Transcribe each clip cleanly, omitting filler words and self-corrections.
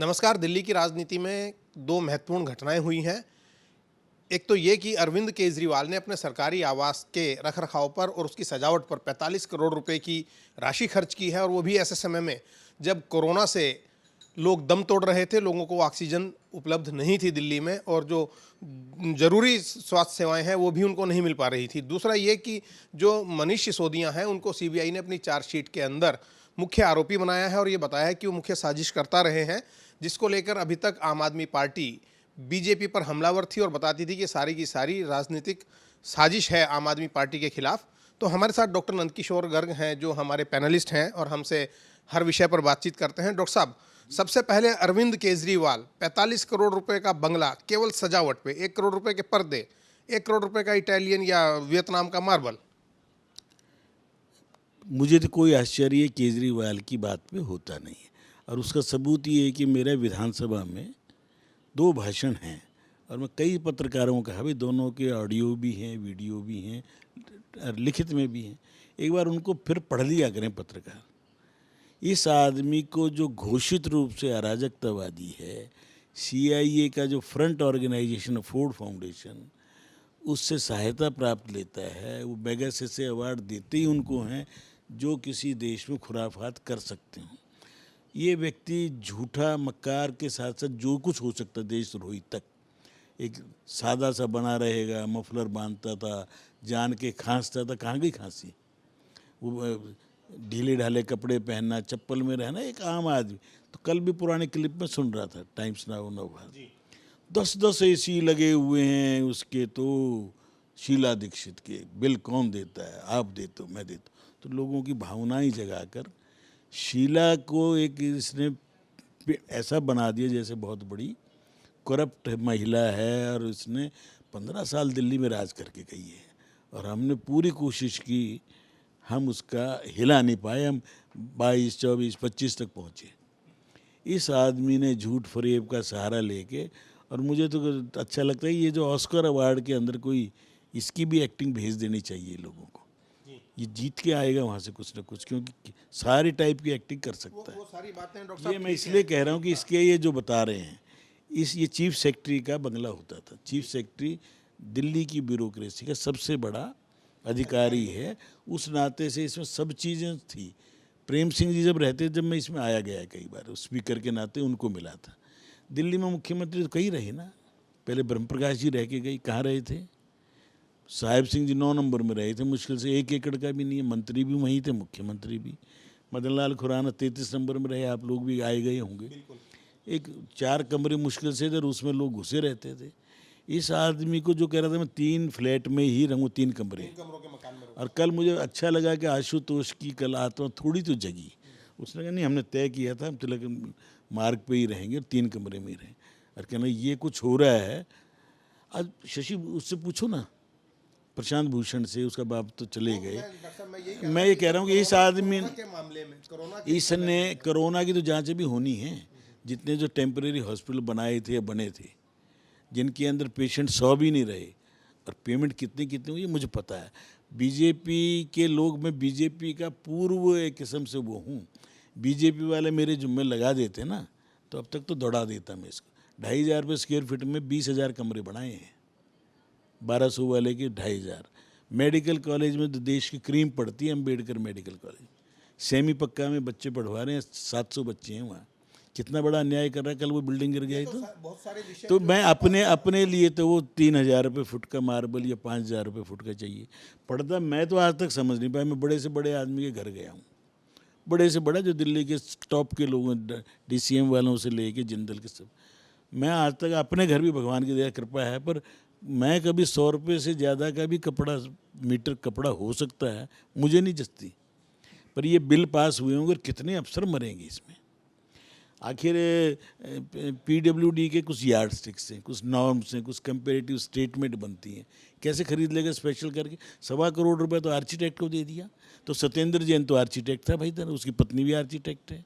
नमस्कार। दिल्ली की राजनीति में दो महत्वपूर्ण घटनाएं हुई हैं। एक तो ये कि अरविंद केजरीवाल ने अपने सरकारी आवास के रखरखाव पर और उसकी सजावट पर 45 करोड़ रुपए की राशि खर्च की है, और वो भी ऐसे समय में जब कोरोना से लोग दम तोड़ रहे थे, लोगों को ऑक्सीजन उपलब्ध नहीं थी दिल्ली में, और जो ज़रूरी स्वास्थ्य सेवाएं हैं वो भी उनको नहीं मिल पा रही थी। दूसरा ये कि जो मनीष सिसोदिया हैं उनको सीबीआई ने अपनी चार्जशीट के अंदर मुख्य आरोपी बनाया है और ये बताया है कि वो मुख्य साजिश करता रहे हैं, जिसको लेकर अभी तक आम आदमी पार्टी बीजेपी पर हमलावर थी और बताती थी कि सारी की सारी राजनीतिक साजिश है आम आदमी पार्टी के खिलाफ। तो हमारे साथ डॉक्टर नंदकिशोर गर्ग हैं, जो हमारे पैनलिस्ट हैं और हमसे हर विषय पर बातचीत करते हैं। डॉक्टर साहब, सबसे पहले अरविंद केजरीवाल 45 करोड़ रुपए का बंगला केवल सजावट पे, 1 करोड़ रुपए के पर्दे, 1 करोड़ रुपए का इटालियन या वियतनाम का मार्बल। मुझे तो कोई आश्चर्य केजरीवाल की बात पे होता नहीं है, और उसका सबूत ये है कि मेरे विधानसभा में 2 भाषण हैं और मैं कई पत्रकारों को कहा भाई दोनों के ऑडियो भी हैं, वीडियो भी हैं, लिखित में भी हैं। एक बार उनको फिर पढ़ लिया करें पत्रकार। इस आदमी को जो घोषित रूप से अराजकतावादी है, CIA का जो फ्रंट ऑर्गेनाइजेशन फोर्ड फाउंडेशन उससे सहायता प्राप्त लेता है, वो मैगसेसे अवार्ड देते ही उनको हैं जो किसी देश में खुराफात कर सकते हैं। ये व्यक्ति झूठा मक्कार के साथ साथ जो कुछ हो सकता देशद्रोही तक, एक सादा सा बना रहेगा, मफलर बांधता था, जान के खांसता था, कहाँ गई खांसी, वो ढीले ढाले कपड़े पहनना, चप्पल में रहना, एक आम आदमी। तो कल भी पुराने क्लिप में सुन रहा था टाइम्स नाउ नवभारत, 10-10 AC लगे हुए हैं उसके, तो शीला दीक्षित के बिल कौन देता है, आप देते हो, मैं देता हूँ। तो लोगों की भावनाएं जगाकर शीला को एक इसने ऐसा बना दिया जैसे बहुत बड़ी करप्ट महिला है, और इसने 15 साल दिल्ली में राज करके गई है, और हमने पूरी कोशिश की, हम उसका हिला नहीं पाए। हम 22, 24, 25 तक पहुँचे। इस आदमी ने झूठ फरेब का सहारा लेके, और मुझे तो अच्छा लगता है ये जो ऑस्कर अवार्ड के अंदर कोई इसकी भी एक्टिंग भेज देनी चाहिए लोगों को। ये जीत के आएगा वहाँ से कुछ ना कुछ, क्योंकि सारी टाइप की एक्टिंग कर सकता वो सारी बातें डॉक्टर है। साहब ये मैं इसलिए कह रहा हूँ कि इसके ये जो बता रहे हैं, ये चीफ सेक्रेटरी का बंगला होता था। चीफ सेक्रेटरी दिल्ली की ब्यूरोक्रेसी का सबसे बड़ा अधिकारी है, उस नाते से इसमें सब चीज़ें थी। प्रेम सिंह जी जब रहते, जब मैं इसमें आया गया कई बार, स्पीकर के नाते उनको मिला था। दिल्ली में मुख्यमंत्री तो कई रहे ना, पहले ब्रह्म प्रकाश जी रह के गई, कहाँ रहे थे? साहिब सिंह जी 9 नंबर में रहे थे, मुश्किल से 1 एकड़ का भी नहीं है, मंत्री भी वहीं थे, मुख्यमंत्री भी। मदन लाल खुराना 33 नंबर में रहे, आप लोग भी आए गए होंगे। एक 4 कमरे मुश्किल से थे, उसमें लोग घुसे रहते थे। इस आदमी को जो कह रहा था मैं 3 फ्लैट में ही रहूँ, 3 कमरे, और कल मुझे अच्छा लगा कि आशुतोष की कल आत्मा थोड़ी तो जगी। उसने कहा नहीं, हमने तय किया था हम तिलक मार्ग पे ही रहेंगे, 3 कमरे में ही रहें। और कहना ये कुछ हो रहा है। आज शशि उससे पूछो ना, प्रशांत भूषण से, उसका बाप तो चले गए। मैं ये कह रहा हूँ कि इस आदमी इसने कोरोना की तो जांच भी होनी है। जितने जो टेम्परेरी हॉस्पिटल बनाए थे या बने थे, जिनके अंदर पेशेंट 100 भी नहीं रहे, और पेमेंट कितनी कितनी हुई मुझे पता है। बीजेपी के लोग, मैं बीजेपी का पूर्व एक किस्म से वो हूँ, बीजेपी वाले मेरे जुम्मे लगा देते ना तो अब तक तो दौड़ा देता मैं इसको। 2,500 रुपये स्क्वायर फीट में 20,000 कमरे बनाए हैं, 1200 वाले के 2,500। मेडिकल कॉलेज में तो देश की क्रीम पढ़ती है, अम्बेडकर मेडिकल कॉलेज, सेमी पक्का में बच्चे पढ़वा रहे हैं, 700 बच्चे हैं वहाँ। कितना बड़ा अन्याय कर रहा है। कल वो बिल्डिंग गिर गई तो मैं अपने लिए तो वो 3,000 रुपये फुट का मार्बल या 5,000 रुपये फुट का चाहिए। पर्दा मैं तो आज तक समझ नहीं पाया। मैं बड़े से बड़े आदमी के घर गया हूँ, बड़े से बड़ा, जो दिल्ली के टॉप के लोगों, DCM वालों से लेके जिंदल के सब। मैं आज तक अपने घर भी भगवान की दया कृपा है, पर मैं कभी 100 रुपये से ज़्यादा का भी कपड़ा, मीटर कपड़ा हो सकता है, मुझे नहीं जचती। पर ये बिल पास हुए होंगे और कितने अफसर मरेंगे इसमें। आखिर PWD के कुछ यार्ड स्टिक्स हैं, कुछ नॉर्म्स हैं, कुछ कंपेरेटिव स्टेटमेंट बनती हैं, कैसे खरीद लेगा स्पेशल करके? 1.25 करोड़ रुपए तो आर्किटेक्ट को दे दिया। तो सत्येंद्र जैन तो आर्किटेक्ट था भाई, उसकी पत्नी भी आर्किटेक्ट है।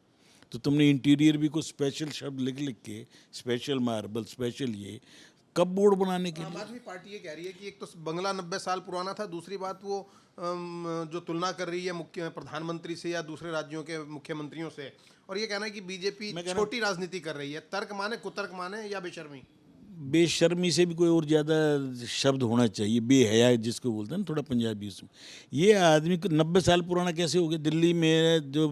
तो तुमने इंटीरियर भी कुछ स्पेशल शब्द लिख लिख के, स्पेशल मार्बल, स्पेशल ये, कब बोर्ड बनाने के आम लिए? आदमी पार्टी ये कह रही है कि एक तो बंगला 90 साल पुराना था, दूसरी बात वो जो तुलना कर रही है मुख्य प्रधानमंत्री से या दूसरे राज्यों के मुख्यमंत्रियों से, और ये कहना है कि बीजेपी मैं कह रहा हूं- छोटी राजनीति कर रही है। तर्क माने, कुतर्क माने या बेशर्मी? बेशर्मी से भी कोई और ज़्यादा शब्द होना चाहिए, बेहया जिसको बोलते हैं ना थोड़ा पंजाबी उसमें। ये आदमी को 90 साल पुराना कैसे हो गया? दिल्ली में जो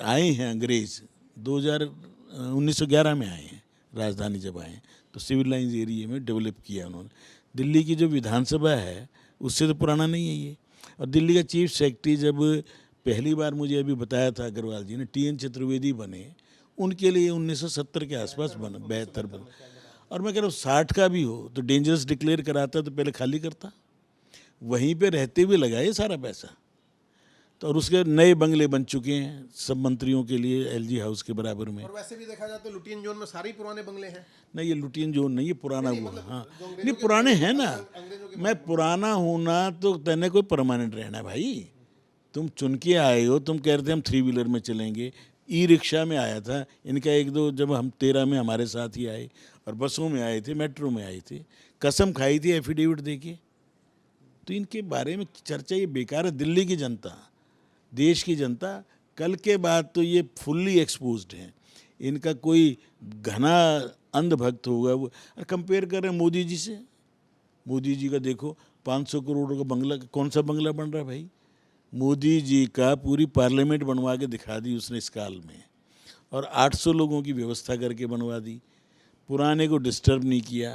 आए हैं अंग्रेज़ 1911 में आए हैं, राजधानी जब आए हैं तो सिविल लाइंस एरिया में डेवलप किया उन्होंने। दिल्ली की जो विधानसभा है उससे तो पुराना नहीं है ये। और दिल्ली का चीफ सेक्रेटरी जब पहली बार मुझे अभी बताया था अग्रवाल जी ने, TN चतुर्वेदी बने, उनके लिए 1970 के आसपास बना, 72 बना। और मैं कह रहा हूँ 60 का भी हो तो डेंजरस डिक्लेयर कराता तो पहले खाली करता, वहीं पे रहते हुए लगाए सारा पैसा। तो और उसके नए बंगले बन चुके हैं सब मंत्रियों के लिए, LG हाउस के बराबर में। और वैसे भी देखा जाए तो लुटियन जोन में सारे ही पुराने बंगले हैं। नहीं, ये लुटियन जोन नहीं, ये पुराना वो मतलब हाँ जो अंग्रेजों नहीं के पुराने हैं ना। अंग्रेजों के मैं पुराना हूँ ना तो तेने कोई परमानेंट रहना भाई। तुम चुन के आए हो, तुम कह रहे थे हम 3 व्हीलर में चलेंगे, ई-रिक्शा में आया था इनका एक दो, जब हम 13 में हमारे साथ ही आए, और बसों में आए थे, मेट्रो में आए थे, कसम खाई थी एफिडेविट दे के। तो इनके बारे में चर्चा ये बेकार है। दिल्ली की जनता, देश की जनता कल के बाद तो ये फुल्ली एक्सपोज्ड हैं। इनका कोई घना अंधभक्त होगा वो। कंपेयर कर रहे हैं मोदी जी से, मोदी जी का देखो 500 करोड़ का बंगला, कौन सा बंगला बन रहा है भाई? मोदी जी का पूरी पार्लियामेंट बनवा के दिखा दी उसने इस काल में, और 800 लोगों की व्यवस्था करके बनवा दी, पुराने को डिस्टर्ब नहीं किया।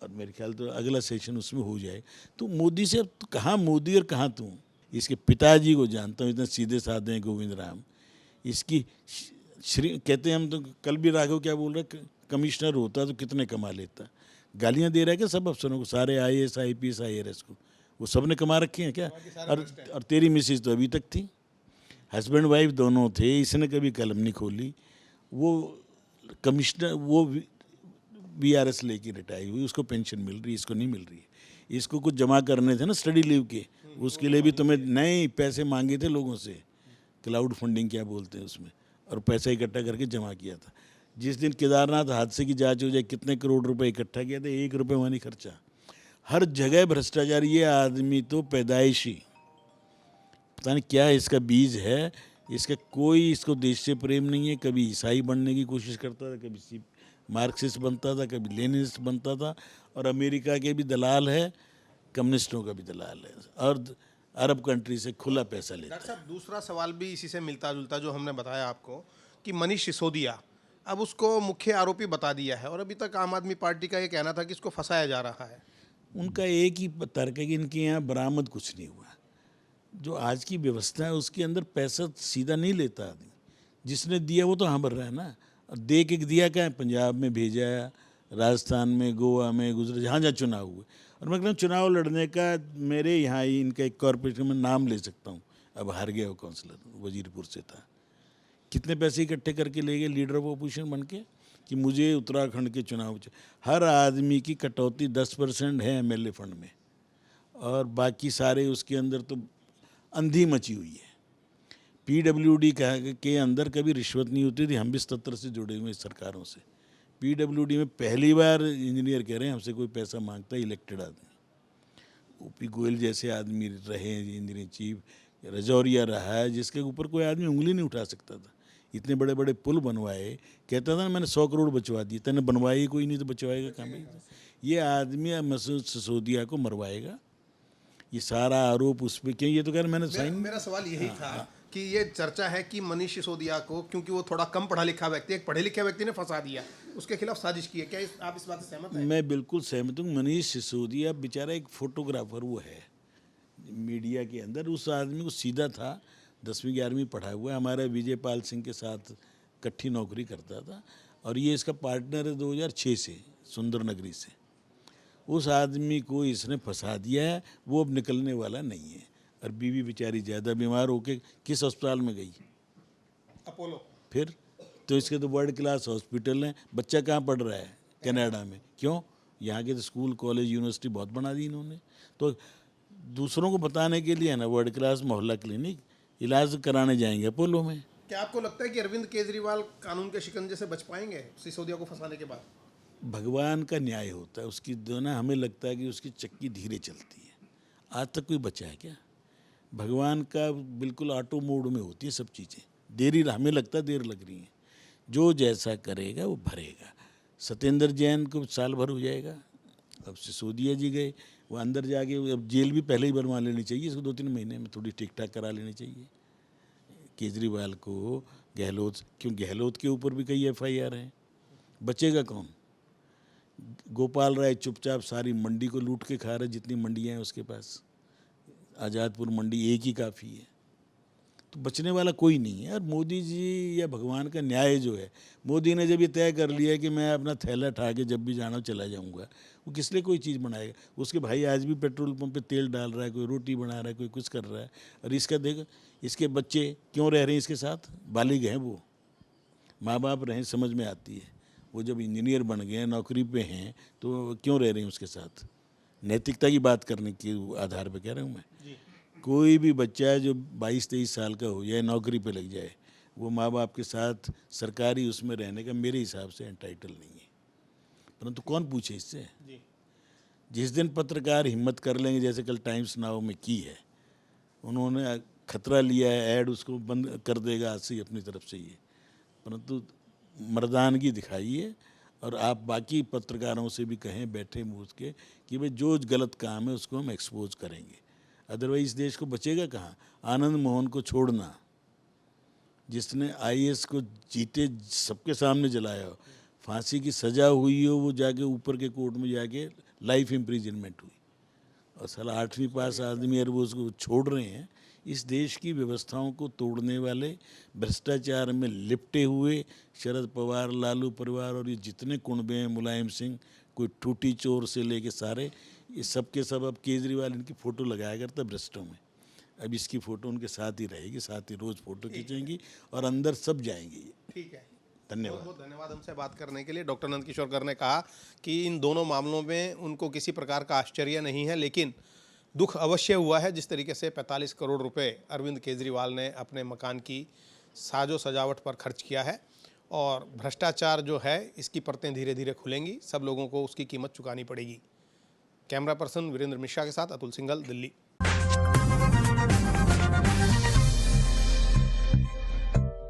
और मेरे ख्याल तो अगला सेशन उसमें हो जाए। तो मोदी से अब तो कहाँ मोदी और कहाँ तू? इसके पिताजी को जानता हूँ, इतने सीधे साधे हैं गोविंद राम। इसकी श्री कहते हैं, हम तो कल भी राघव क्या बोल रहे, कमिश्नर होता तो कितने कमा लेता। गालियाँ दे रहा है क्या सब अफसरों को, सारे IAS IPS IRS को? वो सब ने कमा रखे हैं क्या? और तेरी मिसेज तो अभी तक थी, हस्बैंड वाइफ दोनों थे, इसने कभी कलम नहीं खोली। वो कमिश्नर, वो BRS लेके रिटायर हुई, उसको पेंशन मिल रही है, इसको नहीं मिल रही है। इसको कुछ जमा करने थे ना स्टडी लीव के, उसके लिए भी तुम्हें नए पैसे मांगे थे लोगों से, क्लाउड फंडिंग क्या बोलते हैं उसमें, और पैसा इकट्ठा करके जमा किया था। जिस दिन केदारनाथ हादसे की जांच हो जाए, कितने करोड़ रुपए इकट्ठा किया था, 1 रुपये वहाँ नहीं खर्चा। हर जगह भ्रष्टाचार। ये आदमी तो पैदाइशी पता नहीं क्या इसका बीज है, इसका कोई, इसको देश से प्रेम नहीं है। कभी ईसाई बनने की कोशिश करता था, कभी मार्क्सिस्ट बनता था, कभी लेनिनिस्ट बनता था, और अमेरिका के भी दलाल है, कम्युनिस्टों का भी दलाल है, और अरब कंट्री से खुला पैसा लेता है। डॉक्टर साहब, दूसरा सवाल भी इसी से मिलता जुलता जो हमने बताया आपको, कि मनीष सिसोदिया अब उसको मुख्य आरोपी बता दिया है, और अभी तक आम आदमी पार्टी का ये कहना था कि इसको फंसाया जा रहा है। उनका एक ही तर्क है कि इनके यहाँ बरामद कुछ नहीं हुआ। जो आज की व्यवस्था है उसके अंदर पैसा सीधा नहीं लेता आदमी, जिसने दिया वो तो हाँ भर रहा है ना। और दे के दिया क्या है, पंजाब में भेजा, राजस्थान में, गोवा में, गुजरात, जहाँ जहाँ चुनाव हुए। और मैं कहता हूँ चुनाव लड़ने का मेरे यहाँ ही इनका एक कॉरपोरेशन में नाम ले सकता हूँ, अब हार गया वो काउंसलर, वजीरपुर से था। कितने पैसे इकट्ठे करके ले गए लीडर ऑफ अपोजिशन बन के, कि मुझे उत्तराखंड के चुनाव। हर आदमी की कटौती 10% है MLA फंड में, और बाकी सारे उसके अंदर तो अंधी मची हुई है। PWD के अंदर कभी रिश्वत नहीं होती थी। हम भी 77 से जुड़े हुए सरकारों से। PWD में पहली बार इंजीनियर कह रहे हैं हमसे कोई पैसा मांगता है इलेक्टेड आदमी। OP गोयल जैसे आदमी रहे हैं इंजीनियरिंग चीफ, रजौरिया रहा है, जिसके ऊपर कोई आदमी उंगली नहीं उठा सकता था। इतने बड़े बड़े पुल बनवाए, कहता था ना मैंने 100 करोड़ बचवा दिए, तेने बनवाए ही कोई नहीं तो बचवाएगा कहाँ भाई? ये आदमी मसूद सिसोदिया को मरवाएगा। ये सारा आरोप उस पर क्यों? ये तो कह रहे मैंने साइन। मेरा सवाल यही था कि ये चर्चा है कि मनीष सिसोदिया को, क्योंकि वो थोड़ा कम पढ़ा लिखा व्यक्ति, एक पढ़े लिखे व्यक्ति ने फंसा दिया, उसके खिलाफ साजिश की है। क्या आप इस बात से सहमत हैं? मैं बिल्कुल सहमत हूँ। मनीष सिसोदिया बेचारा एक फोटोग्राफर वो है मीडिया के अंदर। उस आदमी को सीधा था, 10वीं 11वीं पढ़ा हुआ है, हमारे विजय पाल सिंह के साथ इकट्ठी नौकरी करता था, और ये इसका पार्टनर है 2006 से, सुंदर नगरी से। उस आदमी को इसने फंसा दिया है, वो अब निकलने वाला नहीं है। और बीवी बेचारी ज़्यादा बीमार होके किस अस्पताल में गई? अपोलो। फिर तो इसके तो वर्ल्ड क्लास हॉस्पिटल हैं। बच्चा कहाँ पढ़ रहा है? कनाडा में। क्यों? यहाँ के तो स्कूल कॉलेज यूनिवर्सिटी बहुत बना दी इन्होंने। तो दूसरों को बताने के लिए है ना, वर्ल्ड क्लास मोहल्ला क्लिनिक, इलाज कराने जाएंगे अपोलो में। क्या आपको लगता है कि अरविंद केजरीवाल कानून के शिकंजे से बच पाएंगे सिसोदिया को फंसाने के बाद? भगवान का न्याय होता है, उसकी जो ना हमें लगता है कि उसकी चक्की धीरे चलती है। आज तक कोई बचा है क्या? भगवान का बिल्कुल ऑटो मोड में होती है सब चीज़ें। देरी हमें लगता है देर लग रही है। जो जैसा करेगा वो भरेगा। सत्येंद्र जैन को साल भर हो जाएगा। अब सिसोदिया जी गए, वो अंदर जाके अब जेल भी पहले ही बनवा लेनी चाहिए, इसको 2-3 महीने में थोड़ी ठीक ठाक करा लेनी चाहिए। केजरीवाल को गहलोत, क्यों गहलोत के ऊपर भी कई FIR हैं, बचेगा कौन? गोपाल राय चुपचाप सारी मंडी को लूट के खा रहा है, जितनी मंडियाँ हैं उसके पास। आज़ादपुर मंडी एक ही काफ़ी है, तो बचने वाला कोई नहीं है। और मोदी जी या भगवान का न्याय जो है, मोदी ने जब ये तय कर लिया है कि मैं अपना थैला उठा के जब भी जाना चला जाऊंगा, वो किस लिए कोई चीज़ बनाएगा? उसके भाई आज भी पेट्रोल पंप पे तेल डाल रहा है, कोई रोटी बना रहा है, कोई कुछ कर रहा है। और इसका देखो, इसके बच्चे क्यों रह रहे हैं इसके साथ? बालिग हैं वो, माँ बाप रहें, समझ में आती है। वो जब इंजीनियर बन गए हैं, नौकरी पे हैं, तो क्यों रह रहे हैं उसके साथ? नैतिकता की बात करने के आधार पर कह रहा हूँ मैं। कोई भी बच्चा है जो 22-23 साल का हो जाए, नौकरी पे लग जाए, वो माँ बाप के साथ सरकारी उसमें रहने का मेरे हिसाब से एंटाइटल नहीं है। परंतु कौन पूछे इससे? जिस दिन पत्रकार हिम्मत कर लेंगे, जैसे कल टाइम्स नाउ में की है, उन्होंने खतरा लिया है, ऐड उसको बंद कर देगा आज से ही अपनी तरफ से ये। परंतु मर्दानगी दिखाइए, और आप बाकी पत्रकारों से भी कहें बैठे मुँह के कि भाई जो गलत काम है उसको हम एक्सपोज करेंगे। अदरवाइज इस देश को बचेगा कहाँ? आनंद मोहन को छोड़ना, जिसने IAS को जीते सबके सामने जलाया हो, फांसी की सज़ा हुई हो, वो जाके ऊपर के कोर्ट में जाके लाइफ इम्प्रिजनमेंट हुई, और साला 8वीं पास आदमी और वो उसको छोड़ रहे हैं। इस देश की व्यवस्थाओं को तोड़ने वाले, भ्रष्टाचार में लिपटे हुए शरद पवार, लालू परिवार और ये जितने कुनबे हैं, मुलायम सिंह, कोई टूटी चोर से लेके सारे, ये सब के सब अब केजरीवाल इनकी फ़ोटो लगाया करता भ्रष्टों में। अब इसकी फ़ोटो उनके साथ ही रहेगी, साथ ही रोज़ फ़ोटो खींचेंगी और अंदर सब जाएंगी। ठीक है, धन्यवाद। बहुत बहुत धन्यवाद हमसे बात करने के लिए। डॉक्टर नंदकिशोर कर ने कहा कि इन दोनों मामलों में उनको किसी प्रकार का आश्चर्य नहीं है, लेकिन दुख अवश्य हुआ है जिस तरीके से 45 करोड़ रुपए अरविंद केजरीवाल ने अपने मकान की साजो सजावट पर खर्च किया है। और भ्रष्टाचार जो है, इसकी परतें धीरे धीरे खुलेंगी, सब लोगों को उसकी कीमत चुकानी पड़ेगी। कैमरा पर्सन वीरेंद्र मिश्रा के साथ अतुल सिंघल, दिल्ली।